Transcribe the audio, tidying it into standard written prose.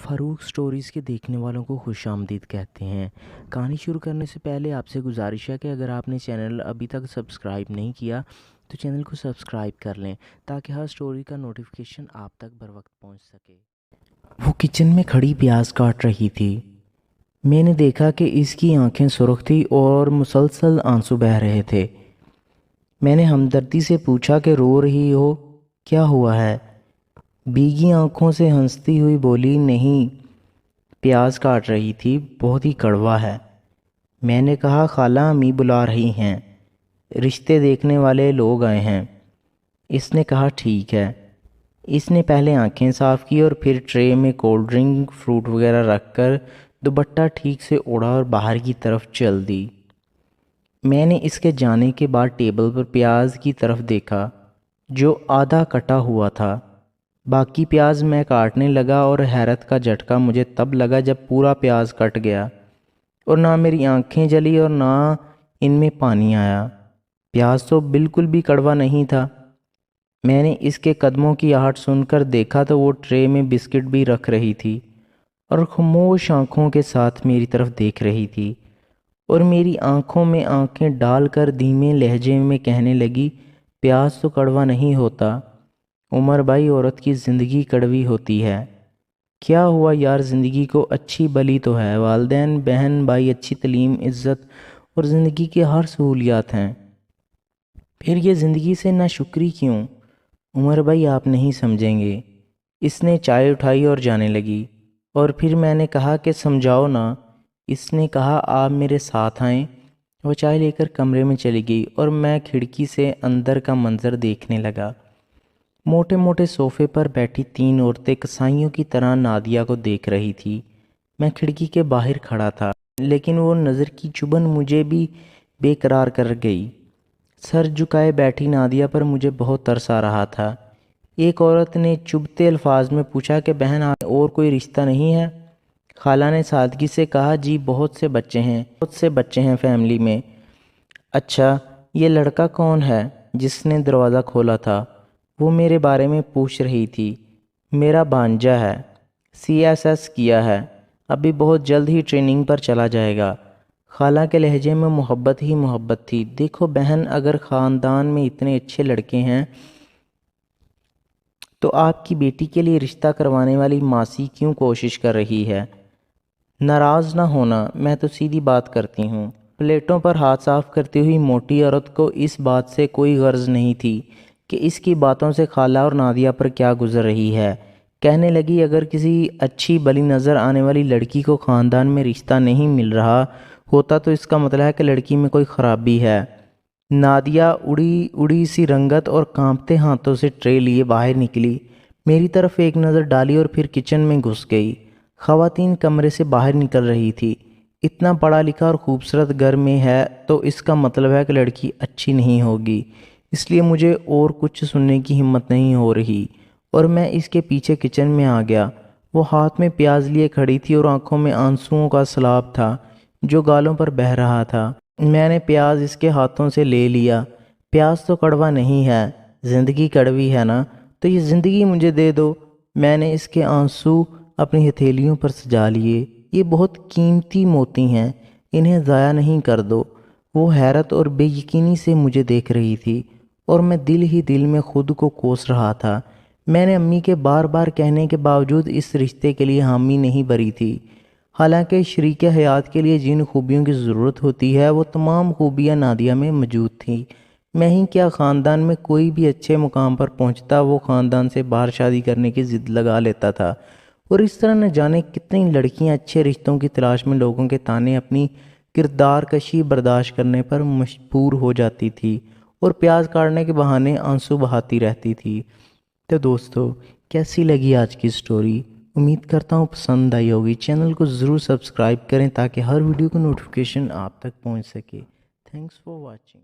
Farooq stories के देखने वालों को खुश आमदीद कहते हैं। कहानी शुरू करने से पहले आपसे गुजारिश है कि अगर आपने चैनल अभी तक सब्सक्राइब नहीं किया तो चैनल को सब्सक्राइब कर लें ताकि हर स्टोरी का नोटिफिकेशन आप तक बर वक्त पहुँच सके। वो किचन में खड़ी प्याज काट रही थी। मैंने देखा कि इसकी आंखें सुर्ख थी और मुसलसल आंसू बह रहे थे। मैंने हमदर्दी से पूछा कि रो रही हो, क्या हुआ है? भीगी आंखों से हंसती हुई बोली, नहीं, प्याज काट रही थी, बहुत ही कड़वा है। मैंने कहा, खाला अम्मी बुला रही हैं, रिश्ते देखने वाले लोग आए हैं। इसने कहा, ठीक है। इसने पहले आंखें साफ़ की और फिर ट्रे में कोल्ड ड्रिंक, फ्रूट वगैरह रखकर दुपट्टा ठीक से ओढ़ा और बाहर की तरफ चल दी। मैंने इसके जाने के बाद टेबल पर प्याज की तरफ देखा जो आधा कटा हुआ था। बाकी प्याज मैं काटने लगा और हैरत का झटका मुझे तब लगा जब पूरा प्याज कट गया और ना मेरी आंखें जली और ना इनमें पानी आया। प्याज तो बिल्कुल भी कड़वा नहीं था। मैंने इसके कदमों की आहट सुनकर देखा तो वो ट्रे में बिस्किट भी रख रही थी और खामोश आंखों के साथ मेरी तरफ देख रही थी और मेरी आंखों में आंखें डालकर धीमे लहजे में कहने लगी, प्याज तो कड़वा नहीं होता उमर भाई, औरत की ज़िंदगी कड़वी होती है। क्या हुआ यार, ज़िंदगी को अच्छी भली तो है, वालिदैन, बहन भाई, अच्छी तालीम, इज़्ज़त और ज़िंदगी के हर सहूलियात हैं, फिर ये ज़िंदगी से नाशुक्री क्यों? उमर भाई आप नहीं समझेंगे। इसने चाय उठाई और जाने लगी और फिर मैंने कहा कि समझाओ ना। इसने कहा, आप मेरे साथ आएं। वो चाय लेकर कमरे में चली गई और मैं खिड़की से अंदर का मंजर देखने लगा। मोटे मोटे सोफे पर बैठी 3 औरतें कसाईयों की तरह नादिया को देख रही थी। मैं खिड़की के बाहर खड़ा था, लेकिन वो नज़र की चुभन मुझे भी बेकरार कर गई। सर झुकाए बैठी नादिया पर मुझे बहुत तरस आ रहा था। एक औरत ने चुभते अल्फाज में पूछा कि बहन और कोई रिश्ता नहीं है? खाला ने सादगी से कहा, जी बहुत से बच्चे हैं फैमिली में। अच्छा, ये लड़का कौन है जिसने दरवाज़ा खोला था? वो मेरे बारे में पूछ रही थी। मेरा भांजा है, CSS किया है, अभी बहुत जल्द ही ट्रेनिंग पर चला जाएगा। खाला के लहजे में मोहब्बत ही मोहब्बत थी। देखो बहन, अगर ख़ानदान में इतने अच्छे लड़के हैं तो आपकी बेटी के लिए रिश्ता करवाने वाली मासी क्यों कोशिश कर रही है? नाराज़ ना होना, मैं तो सीधी बात करती हूँ। प्लेटों पर हाथ साफ करती हुई मोटी औरत को इस बात से कोई गर्ज नहीं थी कि इसकी बातों से खाला और नादिया पर क्या गुजर रही है। कहने लगी, अगर किसी अच्छी भली नज़र आने वाली लड़की को ख़ानदान में रिश्ता नहीं मिल रहा होता तो इसका मतलब है कि लड़की में कोई ख़राबी है। नादिया उड़ी उड़ी सी रंगत और कांपते हाथों से ट्रे लिए बाहर निकली, मेरी तरफ एक नज़र डाली और फिर किचन में घुस गई। ख़वातीन कमरे से बाहर निकल रही थी। इतना पढ़ा लिखा और खूबसूरत घर में है तो इसका मतलब है कि लड़की अच्छी नहीं होगी। इसलिए मुझे और कुछ सुनने की हिम्मत नहीं हो रही और मैं इसके पीछे किचन में आ गया। वो हाथ में प्याज लिए खड़ी थी और आंखों में आंसुओं का सैलाब था जो गालों पर बह रहा था। मैंने प्याज इसके हाथों से ले लिया। प्याज तो कड़वा नहीं है, ज़िंदगी कड़वी है ना, तो ये ज़िंदगी मुझे दे दो। मैंने इसके आंसू अपनी हथेलियों पर सजा लिए। ये बहुत कीमती मोती हैं, इन्हें ज़ाया नहीं कर दो। वो हैरत और बेयकीनी से मुझे देख रही थी और मैं दिल ही दिल में खुद को कोस रहा था। मैंने अम्मी के बार बार कहने के बावजूद इस रिश्ते के लिए हामी नहीं भरी थी। हालांकि शरीक हयात के लिए जिन खूबियों की ज़रूरत होती है वो तमाम खूबियाँ नादिया में मौजूद थीं। मैं ही क्या, ख़ानदान में कोई भी अच्छे मुकाम पर पहुंचता वो ख़ानदान से बाहर शादी करने की ज़िद लगा लेता था और इस तरह न जाने कितनी लड़कियां अच्छे रिश्तों की तलाश में लोगों के ताने अपनी किरदार कशी बर्दाश्त करने पर मजबूर हो जाती थी और प्याज काटने के बहाने आंसू बहाती रहती थी। तो दोस्तों, कैसी लगी आज की स्टोरी? उम्मीद करता हूँ पसंद आई होगी। चैनल को ज़रूर सब्सक्राइब करें ताकि हर वीडियो का नोटिफिकेशन आप तक पहुँच सके। Thanks for watching.